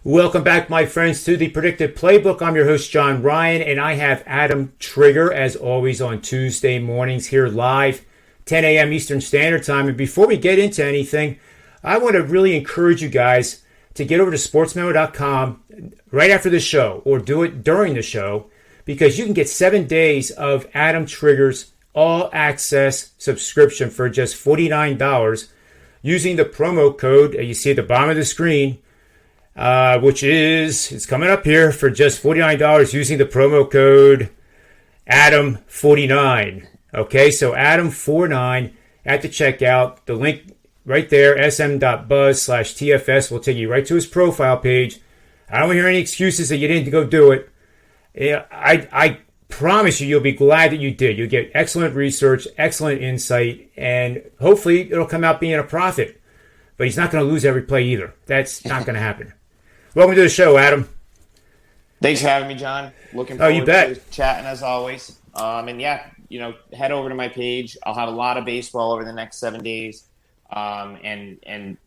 Welcome back, my friends, to the Predictive Playbook. I'm your host, John Ryan, and I have Adam Trigger, as always, on Tuesday mornings here live, 10 a.m. Eastern Standard Time. And before we get into anything, I want to really encourage you guys to get over to SportsMemo.com right after the show, or do it during the show, because you can get 7 days of Adam Trigger's all-access subscription for just $49 using the promo code you see at the bottom of the screen, which is, it's coming up here, for just $49 using the promo code Adam49. Okay, so Adam49 at the checkout. The link right there, sm.buzz/TFS, will take you right to his profile page. I don't hear any excuses that you didn't go do it. I promise you'll be glad that you did. You'll get excellent research, excellent insight, and hopefully it'll come out being a profit. But he's not going to lose every play either. That's not going to happen. Welcome to the show, Adam. Thanks for having me, John. Looking forward to chatting as always. And yeah, head over to my page. I'll have a lot of baseball over the next 7 days. And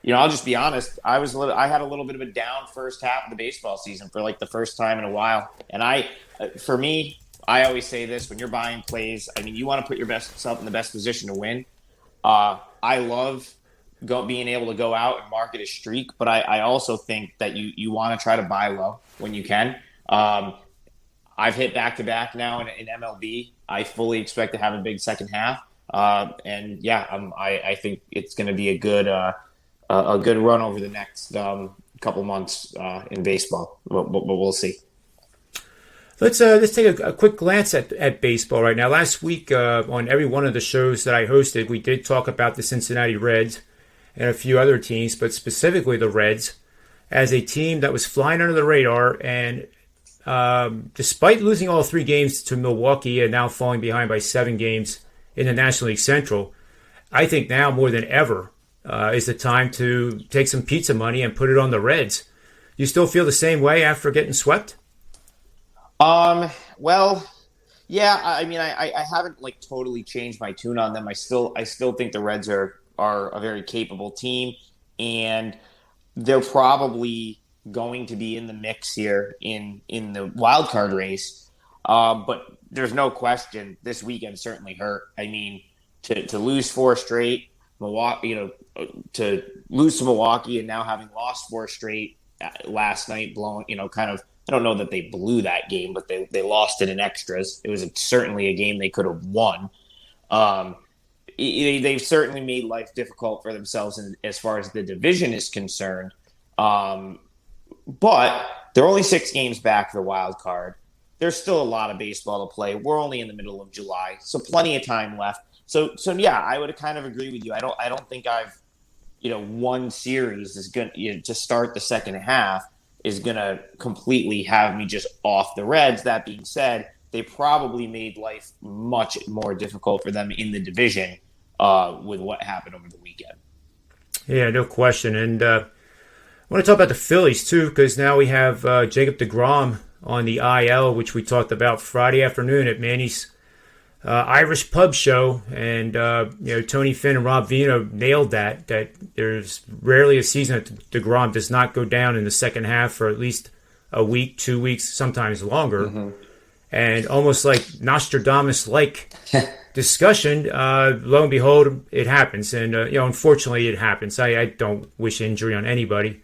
I'll just be honest. I had a little bit of a down first half of the baseball season for like the first time in a while. And I always say this: when you're buying plays, you want to put yourself in the best position to win. I love being able to go out and market a streak, but I also think that you want to try to buy low when you can. I've hit back-to-back now in MLB. I fully expect to have a big second half. I think it's going to be a good run over the next couple months in baseball, but we'll see. Let's take a quick glance at baseball right now. Last week, on every one of the shows that I hosted, we did talk about the Cincinnati Reds and a few other teams, but specifically the Reds as a team that was flying under the radar. And despite losing all 3 games to Milwaukee and now falling behind by 7 games in the National League Central, I think now more than ever is the time to take some pizza money and put it on the Reds. You still feel the same way after getting swept? Well, yeah. I haven't totally changed my tune on them. I still think the Reds are a very capable team, and they're probably going to be in the mix here in the wild card race. But there's no question this weekend certainly hurt. To lose 4 straight, Milwaukee, to lose to Milwaukee, and now having lost 4 straight last night, blowing, I don't know that they blew that game, but they lost it in extras. It was certainly a game they could have won. They've certainly made life difficult for themselves as far as the division is concerned. But they're only 6 games back for the wild card. There's still a lot of baseball to play. We're only in the middle of July, so plenty of time left. So yeah, I would kind of agree with you. I don't think one series is going to start the second half is going to completely have me just off the Reds. That being said, they probably made life much more difficult for them in the division with what happened over the weekend. Yeah, no question. And I want to talk about the Phillies, too, because now we have Jacob deGrom on the IL, which we talked about Friday afternoon at Manny's Irish Pub Show. And, Tony Finn and Rob Vino nailed that there's rarely a season that deGrom does not go down in the second half for at least a week, 2 weeks, sometimes longer. Mm-hmm. And almost like Nostradamus-like discussion, lo and behold, it happens. And, unfortunately, it happens. I don't wish injury on anybody.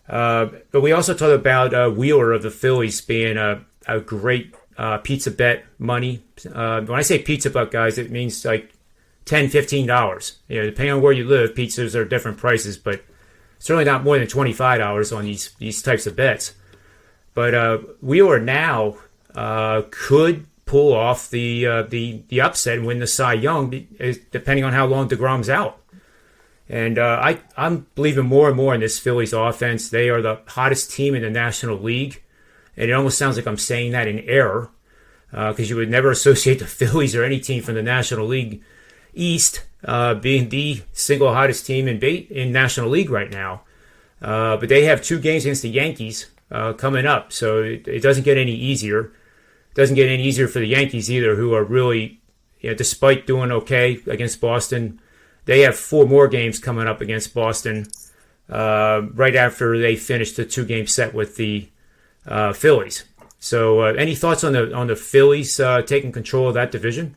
But we also talked about Wheeler of the Phillies being a great pizza bet money. When I say pizza bet, guys, it means like $10, $15. Depending on where you live, pizzas are different prices, but certainly not more than $25 on these types of bets. But Wheeler now could pull off the upset and win the Cy Young, depending on how long deGrom's out. And I'm believing more and more in this Phillies offense. They are the hottest team in the National League. And it almost sounds like I'm saying that in error, because you would never associate the Phillies or any team from the National League East being the single hottest team in National League right now. But they have 2 games against the Yankees coming up, so it doesn't get any easier. It doesn't get any easier for the Yankees either, who are really, despite doing okay against Boston, they have 4 more games coming up against Boston right after they finished the 2-game set with the Phillies. So, any thoughts on the Phillies taking control of that division?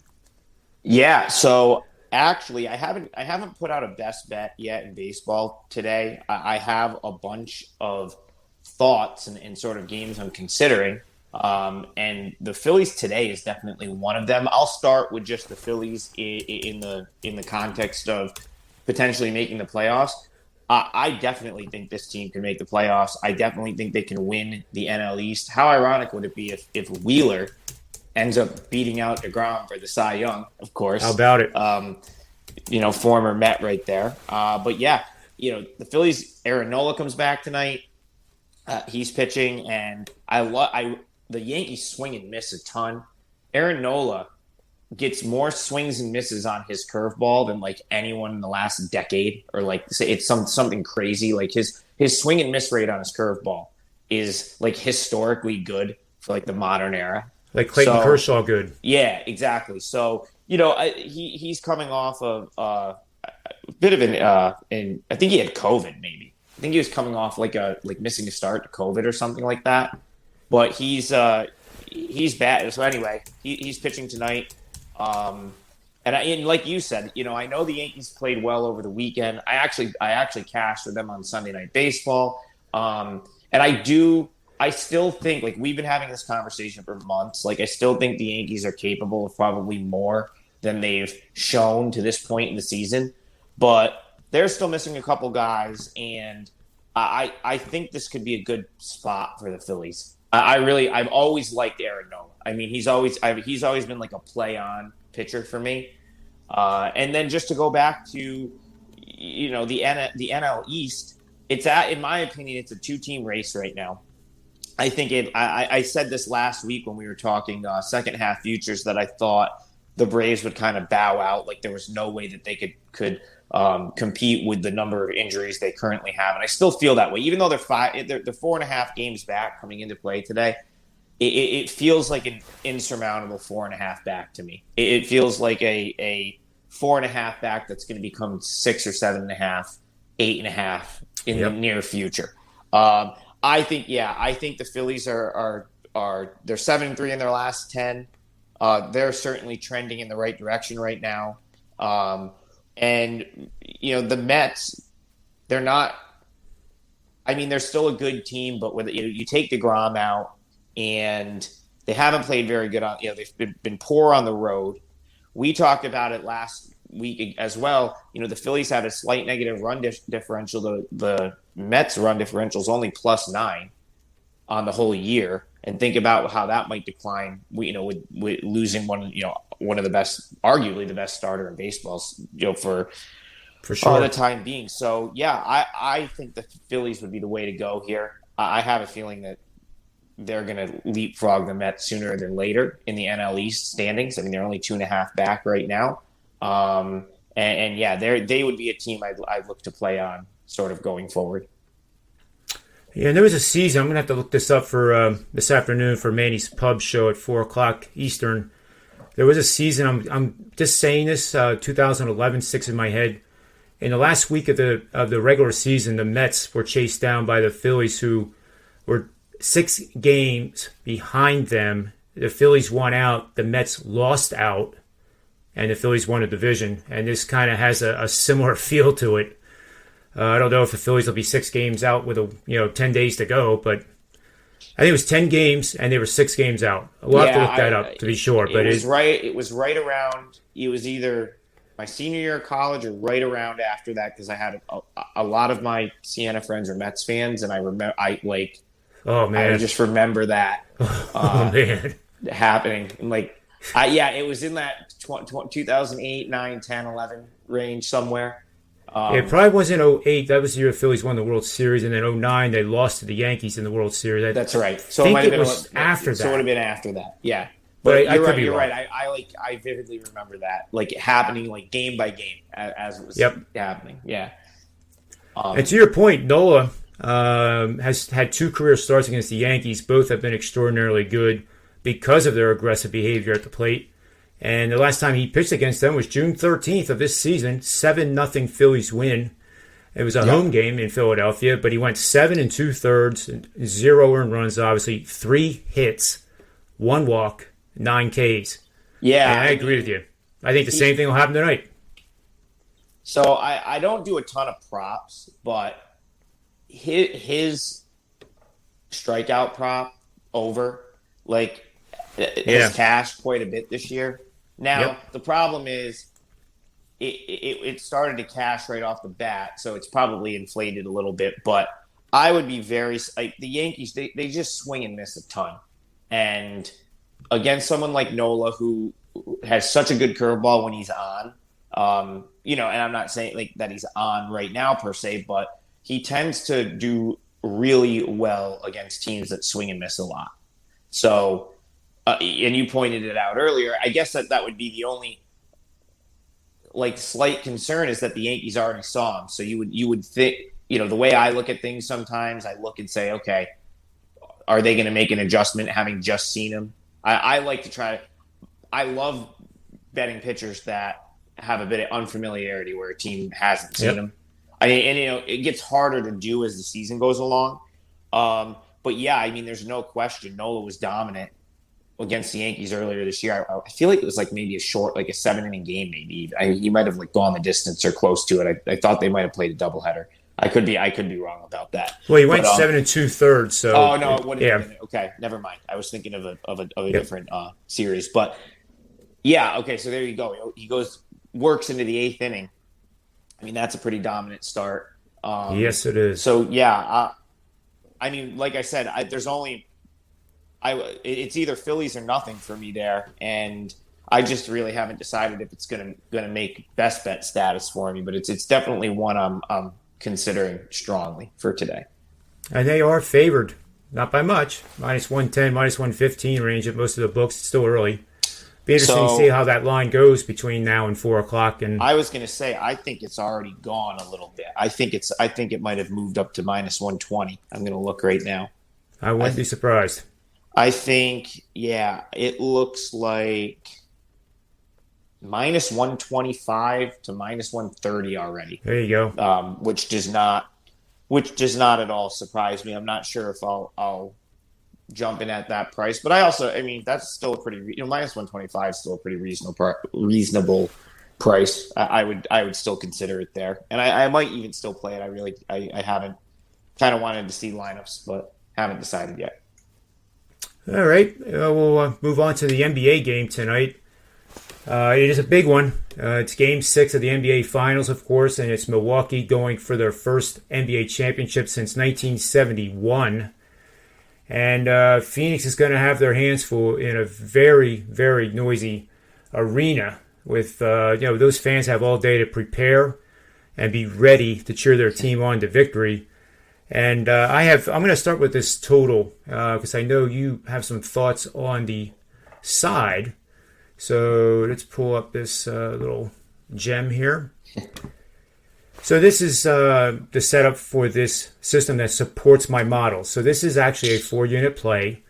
Yeah. So actually, I haven't put out a best bet yet in baseball today. I have a bunch of thoughts and sort of games I'm considering. And the Phillies today is definitely one of them. I'll start with just the Phillies in the context of potentially making the playoffs. I definitely think this team can make the playoffs. I definitely think they can win the NL East. How ironic would it be if Wheeler ends up beating out DeGrom for the Cy Young, of course. How about it? Former Met right there. But yeah, the Phillies, Aaron Nola comes back tonight. He's pitching, and the Yankees swing and miss a ton. Aaron Nola gets more swings and misses on his curveball than like anyone in the last decade, or like it's something crazy. Like his swing and miss rate on his curveball is like historically good for like the modern era. Like Clayton Kershaw good. Yeah, exactly. So, he's coming off of a bit of I think he had COVID maybe. I think he was coming off like missing a start to COVID or something like that. But he's bad. So anyway, he's pitching tonight. And like you said, I know the Yankees played well over the weekend. I actually cashed for them on Sunday Night Baseball. And I still think, like, we've been having this conversation for months. Like, I still think the Yankees are capable of probably more than they've shown to this point in the season. But they're still missing a couple guys, and I think this could be a good spot for the Phillies. I've always liked Aaron Nola. I mean, he's always been like a play-on pitcher for me. And then just to go back to, the NL East, in my opinion, it's a 2-team race right now. I think I said this last week when we were talking second half futures that I thought the Braves would kind of bow out. Like there was no way that they could compete with the number of injuries they currently have. And I still feel that way, even though they're 4.5 games back coming into play today. It feels like an insurmountable 4.5 back to me. It feels like a 4.5 back that's going to become 6 or 7.5, 8.5 in the near future. I think the Phillies are they're 7-3 in their last 10. They're certainly trending in the right direction right now. And the Mets, they're not. I mean, they're still a good team, but with you take DeGrom out, and they haven't played very good on. They've been poor on the road. We talked about it last week as well. The Phillies had a slight negative run differential. The Mets run differential is only +9 on the whole year, and think about how that might decline. With losing one of the best, arguably the best starter in baseball, for sure the time being. So yeah, I think the Phillies would be the way to go here. I have a feeling that they're going to leapfrog the Mets sooner than later in the NL East standings. I mean, they're only 2.5 back right now. And yeah, they would be a team I'd look to play on sort of going forward. Yeah, and there was a season. I'm going to have to look this up for this afternoon for Manny's Pub Show at 4 o'clock Eastern. There was a season, I'm just saying this, 2011 sticks in my head. In the last week of the regular season, the Mets were chased down by the Phillies, who were 6 games behind them. The Phillies won out, the Mets lost out, and the Phillies won the division. And this kind of has a similar feel to it. I don't know if the Phillies will be 6 games out with 10 days to go, but I think it was 10 games and they were 6 games out. We'll have to look that up to be sure. But it was right around. It was either my senior year of college or right around after that, because I had a lot of my Siena friends are Mets fans, and I remember oh man, I just remember that man happening. And it was in that 2008, 9, 10, 11 range somewhere. It probably wasn't 08. That was the year the Phillies won the World Series, and then 09 they lost to the Yankees in the World Series. That's right. So I think it was after that. So it would have been after that. Yeah. But you're right. I vividly remember that, like happening, like game by game as it was happening. Yeah. And to your point, Nola has had 2 career starts against the Yankees. Both have been extraordinarily good because of their aggressive behavior at the plate. And the last time he pitched against them was June 13th of this season, 7-0 Phillies win. It was a home game in Philadelphia, but he went 7 2/3, 0 earned runs, obviously, 3 hits, 1 walk, 9 Ks. Yeah, and I agree with you. I think the same thing will happen tonight. So I don't do a ton of props, but his strikeout prop over, like, has cashed quite a bit this year. Now, the problem is it started to cash right off the bat, so it's probably inflated a little bit. But I would be the Yankees, they just swing and miss a ton. And against someone like Nola, who has such a good curveball when he's on, and I'm not saying like that he's on right now per se, but he tends to do really well against teams that swing and miss a lot. So, and you pointed it out earlier, I guess that would be the only slight concern is that the Yankees already saw him. So you would think, the way I look at things sometimes, I look and say, okay, are they going to make an adjustment having just seen him? I like to try. I love betting pitchers that have a bit of unfamiliarity where a team hasn't seen him. It gets harder to do as the season goes along. But yeah, I mean, there's no question Nola was dominant against the Yankees earlier this year. I feel like it was maybe a 7-inning game, maybe. He might have gone the distance or close to it. I thought they might have played a doubleheader. I could be wrong about that. Well, he went 7 2/3. So oh no, it wouldn't have been. Okay, never mind. I was thinking of a different series, but yeah. Okay, so there you go. He works into the 8th inning. I mean, that's a pretty dominant start. Yes, it is. So yeah, I mean, like I said, it's either Phillies or nothing for me there, and I just really haven't decided if it's gonna make best bet status for me. But it's definitely one I'm considering strongly for today. And they are favored, not by much, -110, -115 range at most of the books. It's still early. Be interesting to see how that line goes between now and 4 o'clock. And I was going to say, I think it's already gone a little bit. I think it might have moved up to -120. I'm going to look right now. I wouldn't be surprised. I think, it looks like -125 to -130 already. There you go. Which does not at all surprise me. I'm not sure if I'll jump in at that price, but that's still a pretty -125 is still a pretty reasonable price. I would still consider it there, and I might even still play it. I haven't kind of wanted to see lineups, but haven't decided yet. All right, we'll move on to the NBA game tonight. It is a big one. It's Game 6 of the NBA Finals, of course, and it's Milwaukee going for their first NBA championship since 1971. And Phoenix is going to have their hands full in a very, very noisy arena with, those fans have all day to prepare and be ready to cheer their team on to victory. And I'm going to start with this total because I know you have some thoughts on the side. So let's pull up this little gem here. So this is the setup for this system that supports my model. So this is actually a 4-unit play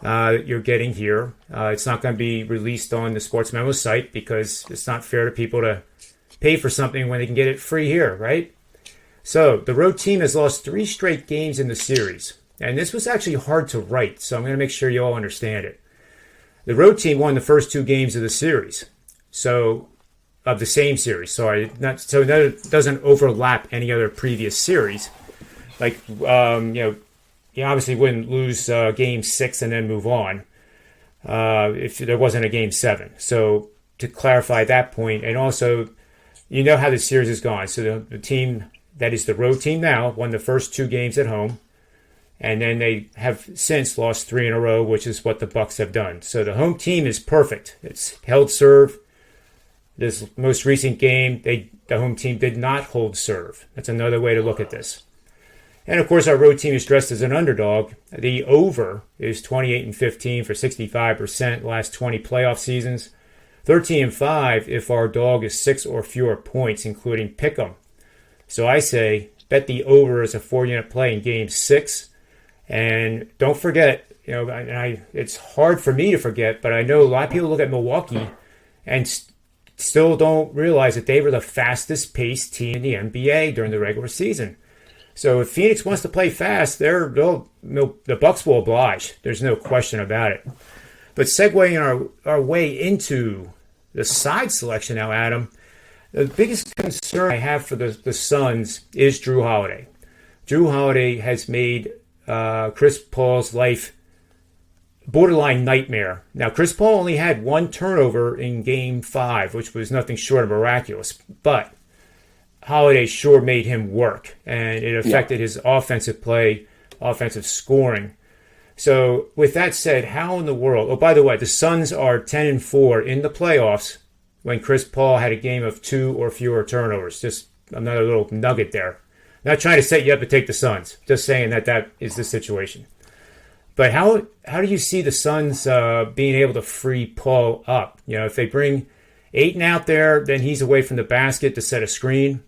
that you're getting here. It's not going to be released on the SportsMemo site because it's not fair to people to pay for something when they can get it free here, right? So the road team has lost 3 straight games in the series. And this was actually hard to write, so I'm going to make sure you all understand it. The road team won the first 2 games of the series. So of the same series, sorry. So that doesn't overlap any other previous series. You obviously wouldn't lose Game 6 and then move on if there wasn't a Game 7. So to clarify that point, and also, you know how the series has gone. So the team that is the road team now won the first 2 games at home, and then they have since lost 3 in a row, which is what the Bucks have done. So the home team is perfect. It's held serve. This most recent game, the home team did not hold serve. That's another way to look at this. And of course, our road team is dressed as an underdog. The over is 28-15 for 65% last 20 playoff seasons. 13-5 if our dog is 6 or fewer points, including pick'em. So I say bet the over as a 4-unit play in Game 6. And don't forget, it's hard for me to forget, but I know a lot of people look at Milwaukee and still don't realize that they were the fastest paced team in the NBA during the regular season. So if Phoenix wants to play fast, the Bucks will oblige. There's no question about it. But segueing our way into the side selection now, Adam, the biggest concern I have for the Suns is Drew Holiday. Drew Holiday has made Chris Paul's life borderline nightmare. Now, Chris Paul only had one turnover in Game 5, which was nothing short of miraculous. But Holiday sure made him work, and it affected his offensive play, offensive scoring. So, with that said, how in the world... Oh, by the way, the Suns are 10-4 in the playoffs when Chris Paul had a game of 2 or fewer turnovers. Just another little nugget there. Not trying to set you up to take the Suns. Just saying that is the situation. But how do you see the Suns being able to free Paul up? You know, if they bring Ayton out there, then he's away from the basket to set a screen.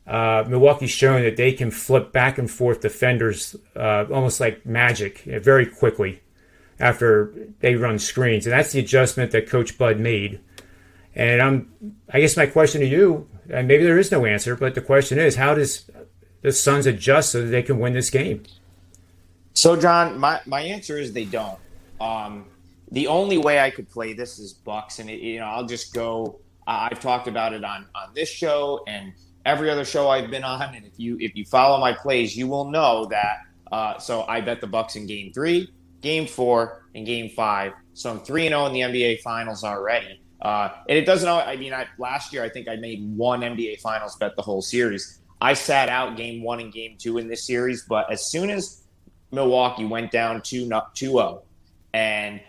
Milwaukee's showing that they can flip back and forth defenders almost like magic very quickly after they run screens. And that's the adjustment that Coach Bud made. And I guess my question to you, and maybe there is no answer, but the question is, how does the Suns adjust so that they can win this game? So, John, my answer is they don't. The only way I could play this is Bucks, and I'll just go. I've talked about it on this show and every other show I've been on, and if you follow my plays, you will know that. So I bet the Bucks in Game 3, Game 4, and Game 5. So I'm 3-0 in the NBA Finals already. And it doesn't. Last year I think I made one NBA Finals bet the whole series. I sat out Game 1 and Game 2 in this series, but as soon as Milwaukee went down 2-0, and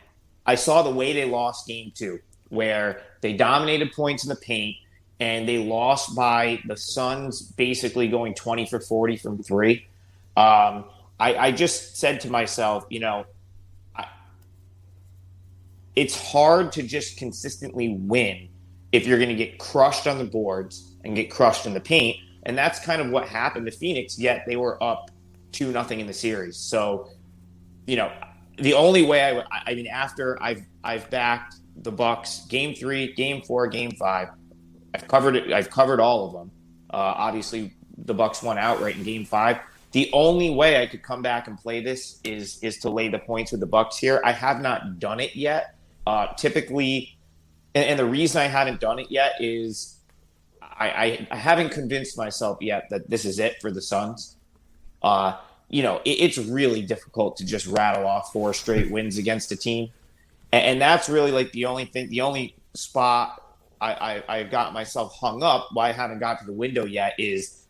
I saw the way they lost Game 2, where they dominated points in the paint, and they lost by the Suns basically going 20 for 40 from 3. I just said to myself, it's hard to just consistently win if you're going to get crushed on the boards and get crushed in the paint. And that's kind of what happened to Phoenix, yet they were up 2-0 in the series. So, the only way after I've backed the Bucks Game 3, Game 4, Game 5, I've covered it. I've covered all of them. Obviously, the Bucks won outright in Game 5. The only way I could come back and play this is to lay the points with the Bucks here. I have not done it yet. Typically, and the reason I haven't done it yet is I haven't convinced myself yet that this is it for the Suns. It's really difficult to just rattle off 4 straight wins against a team. And that's really like the only spot I've got myself hung up why I haven't got to the window yet is,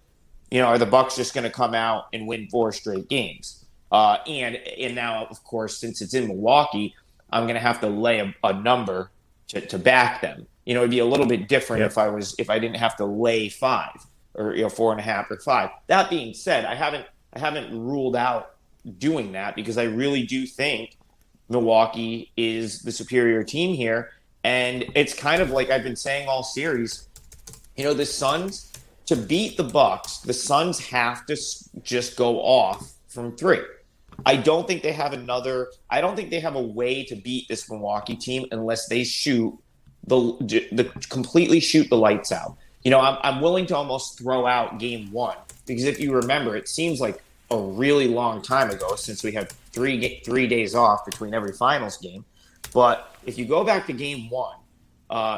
are the Bucks just going to come out and win 4 straight games? And now, of course, since it's in Milwaukee, I'm going to have to lay a number to back them. It'd be a little bit different if I didn't have to lay 5 or 4.5 or 5. That being said, I haven't ruled out doing that because I really do think Milwaukee is the superior team here. And it's kind of like I've been saying all series, the Suns, to beat the Bucks, the Suns have to just go off from 3. I don't think they have a way to beat this Milwaukee team unless they completely shoot the lights out. I'm willing to almost throw out Game 1 because if you remember, it seems like a really long time ago since we had 3 days off between every finals game. But if you go back to Game 1,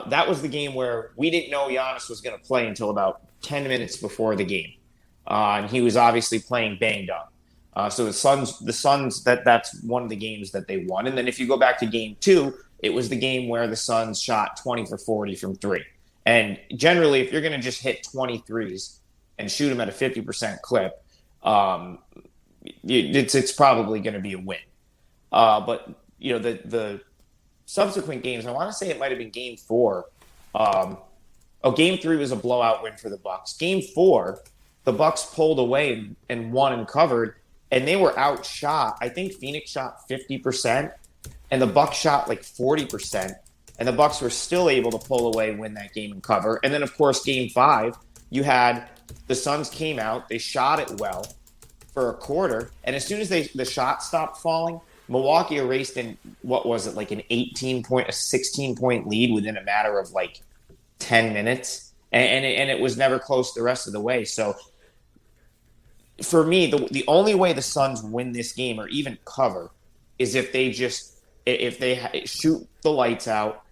that was the game where we didn't know Giannis was going to play until about 10 minutes before the game. And he was obviously playing banged up. So the Suns, that's one of the games that they won. And then if you go back to Game 2, it was the game where the Suns shot 20 for 40 from 3. And generally, if you're going to just hit 23s and shoot them at a 50% clip, it's probably going to be a win. But the subsequent games, I want to say it might have been Game 4. Game 3 was a blowout win for the Bucks. Game 4, the Bucks pulled away and won and covered, and they were outshot. I think Phoenix shot 50%, and the Bucks shot like 40%, and the Bucks were still able to pull away, win that game, and cover. And then, of course, Game 5, you had the Suns came out, they shot it well for a quarter, and as soon as the shot stopped falling, Milwaukee erased in, what was it, like a 16-point lead within a matter of like 10 minutes, and it was never close the rest of the way. So for me, the only way the Suns win this game or even cover is if they shoot the lights out.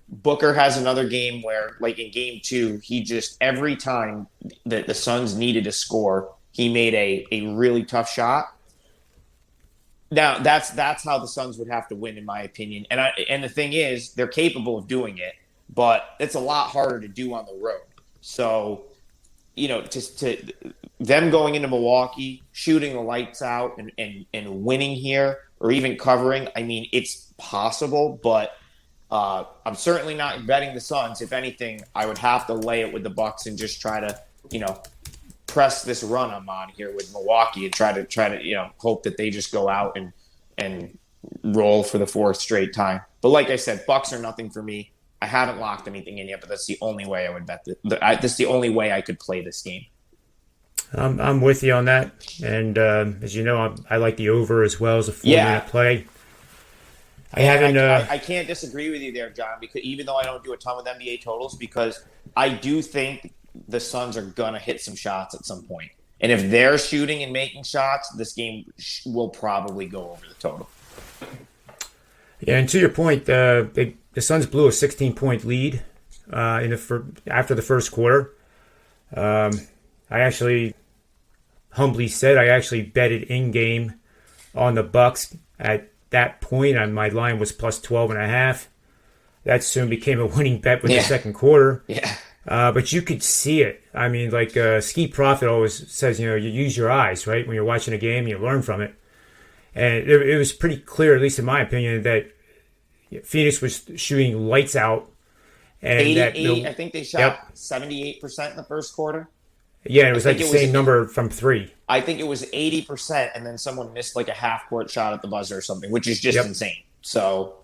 Booker has another game where, like in game 2, he just every time that the Suns needed to score, he made a really tough shot. Now that's how the Suns would have to win, in my opinion. And the thing is, they're capable of doing it, but it's a lot harder to do on the road. So, just to them going into Milwaukee, shooting the lights out and winning here, or even covering, I mean, it's possible, but I'm certainly not betting the Suns. If anything, I would have to lay it with the Bucks and just try to, press this run I'm on here with Milwaukee and try to hope that they just go out and roll for the 4th straight time. But like I said, Bucks are nothing for me. I haven't locked anything in yet, but that's the only way I would bet. That's the only way I could play this game. I'm with you on that, and as you know, I like the over as well as a 4-minute play. I can't disagree with you there, John, because even though I don't do a ton with NBA totals, because I do think the Suns are gonna hit some shots at some point, and if they're shooting and making shots, this game will probably go over the total. Yeah, and to your point, the Suns blew a 16-point lead after the first quarter. I actually humbly said I actually betted in-game on the Bucks at that point. My line was plus 12.5. That soon became a winning bet with the second quarter. Yeah. But you could see it. I mean, like Ski Prophet always says, you use your eyes, right? When you're watching a game, you learn from it. And it was pretty clear, at least in my opinion, that Phoenix was shooting lights out. And 88, I think they shot 78% in the first quarter. Yeah, it was like the same number from 3. I think it was 80%, and then someone missed like a half-court shot at the buzzer or something, which is just insane. So,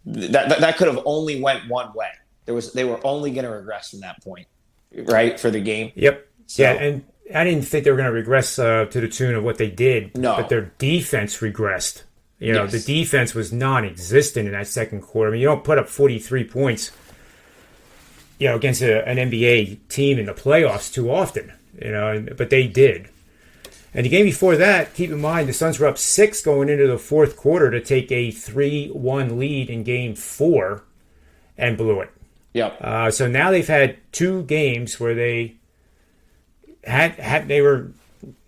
that could have only went one way. They were only going to regress from that point, right, for the game. Yep. So, yeah, and I didn't think they were going to regress to the tune of what they did. No. But their defense regressed. The defense was non-existent in that second quarter. I mean, you don't put up 43 points, against an NBA team in the playoffs too often, but they did. And the game before that, keep in mind, the Suns were up 6 going into the fourth quarter to take a 3-1 lead in game 4 and blew it. Yep. So now they've had 2 games where they they were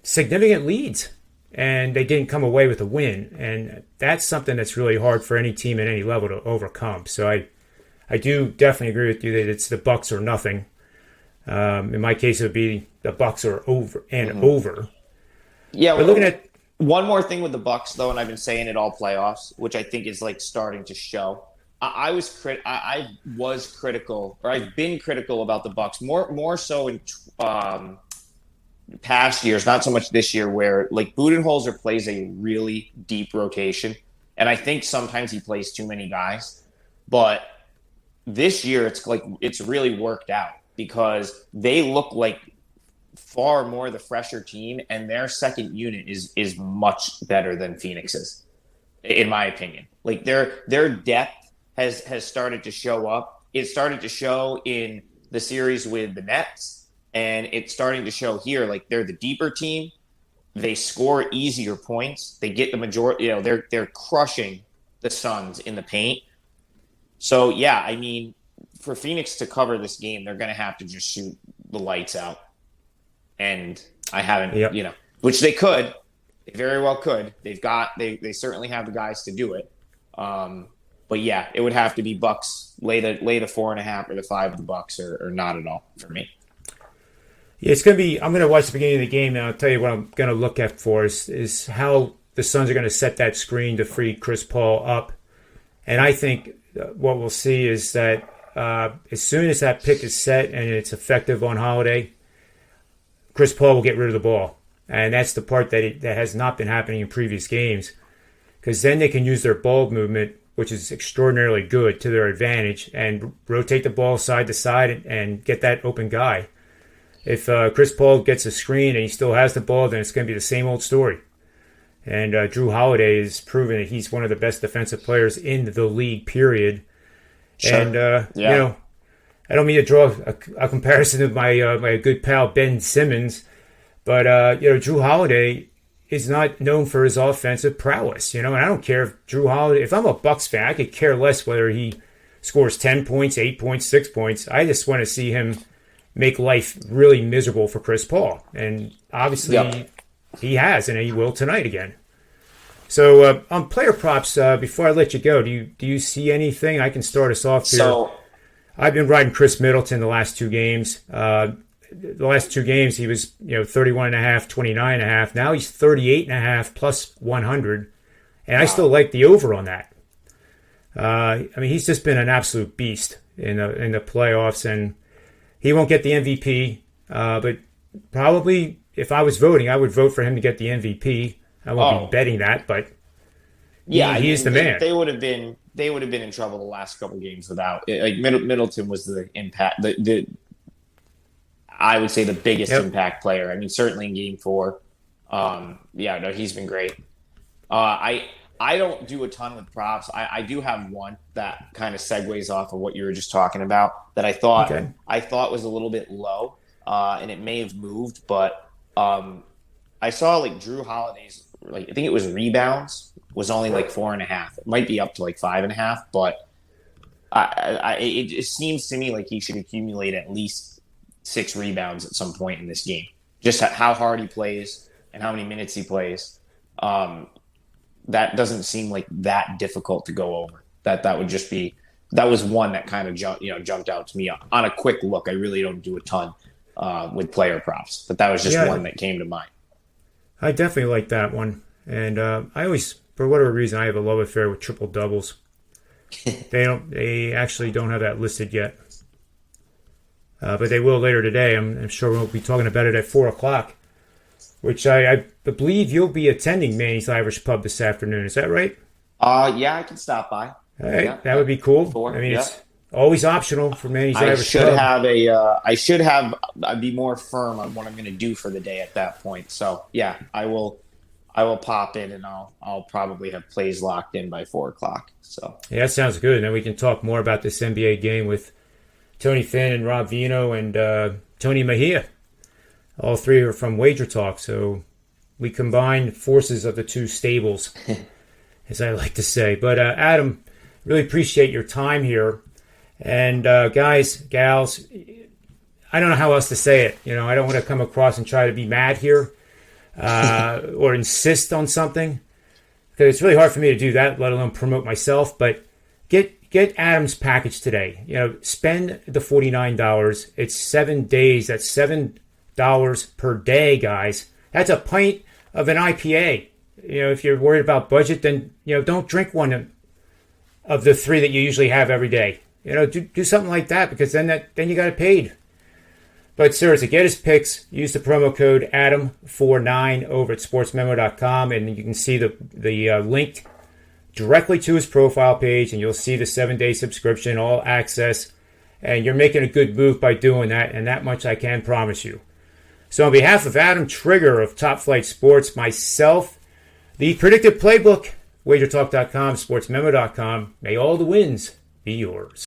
significant leads and they didn't come away with a win. And that's something that's really hard for any team at any level to overcome. So I do definitely agree with you that it's the Bucks or nothing. In my case, it would be the Bucks or over and over. Yeah, but looking at one more thing with the Bucks, though, and I've been saying it all playoffs, which I think is like starting to show. I was critical, or I've been critical about the Bucks more so in past years, not so much this year, where like Budenholzer plays a really deep rotation, and I think sometimes he plays too many guys. But this year, it's really worked out because they look like far more the fresher team, and their second unit is much better than Phoenix's, in my opinion. Like their depth has started to show up. It started to show in the series with the Nets, and it's starting to show here. Like they're the deeper team. They score easier points. They get the majority. They're crushing the Suns in the paint. So yeah, I mean, for Phoenix to cover this game, they're going to have to just shoot the lights out. And I haven't, which they could. They very well could. They certainly have the guys to do it. But yeah, it would have to be Bucks lay the 4.5 or the 5 of the Bucks or not at all for me. Yeah, it's going to be. I'm going to watch the beginning of the game, and I'll tell you what I'm going to look at for is how the Suns are going to set that screen to free Chris Paul up. And I think what we'll see is that as soon as that pick is set and it's effective on Holiday, Chris Paul will get rid of the ball. And that's the part that has not been happening in previous games, because then they can use their ball movement, which is extraordinarily good, to their advantage and rotate the ball side to side and get that open guy. If Chris Paul gets a screen and he still has the ball, then it's going to be the same old story. And Drew Holiday has proven that he's one of the best defensive players in the league, period. Sure. And, I don't mean to draw a comparison of my good pal Ben Simmons, but Drew Holiday is not known for his offensive prowess. And I don't care if Drew Holiday. If I'm a Bucks fan, I could care less whether he scores 10 points, 8 points, 6 points. I just want to see him make life really miserable for Chris Paul, and obviously he has, and he will tonight again. So on player props, before I let you go, do you see anything? I can start us off here. So I've been riding Chris Middleton the last two games. The last two games he was 31.5, 29.5. Now he's 38.5 plus 100, and I still like the over on that. He's just been an absolute beast in the playoffs, and he won't get the MVP. But probably if I was voting, I would vote for him to get the MVP. I won't be betting that, but he's the man. They would have been in trouble the last couple games without it. Like Middleton was the impact. I would say the biggest impact player. I mean, certainly in Game 4. He's been great. I don't do a ton with props. I do have one that kind of segues off of what you were just talking about that I thought was a little bit low, and it may have moved, but I saw like Drew Holiday's, I think it was rebounds, was only like 4.5. It might be up to like 5.5, but it seems to me like he should accumulate at least 6 rebounds at some point in this game. Just how hard he plays and how many minutes he plays. That doesn't seem like that difficult to go over. That was one that kind of jumped out to me on a quick look. I really don't do a ton with player props, but that was just one that came to mind. I definitely like that one, and I always, for whatever reason, I have a love affair with triple doubles. They actually don't have that listed yet, but they will later today. I'm sure we'll be talking about it at 4:00. Which I believe you'll be attending Manny's Irish Pub this afternoon. Is that right? I can stop by. All right, that would be cool. It's always optional for Manny's Irish Pub. I'd be more firm on what I'm going to do for the day at that point. So yeah, I will pop in, and I'll probably have plays locked in by 4:00. So yeah, that sounds good. And then we can talk more about this NBA game with Tony Finn and Rob Vino and Tony Mejia. All three are from Wager Talk, so we combine forces of the two stables, as I like to say. But Adam, really appreciate your time here. And guys, gals, I don't know how else to say it. I don't want to come across and try to be mad here or insist on something, because it's really hard for me to do that, let alone promote myself. But get Adam's package today. Spend the $49. It's 7 days. That's $7 per day, guys. That's a pint of an IPA. If you're worried about budget, then don't drink one of the 3 that you usually have every day. Do something like that, because then you got it paid. But seriously, get his picks. Use the promo code Adam49 over at SportsMemo.com, and you can see the link directly to his profile page, and you'll see the 7-day subscription, all access, and you're making a good move by doing that, and that much I can promise you. So on behalf of Adam Trigger of Top Flight Sports, myself, the Predictive Playbook, WagerTalk.com, SportsMemo.com, may all the wins be yours.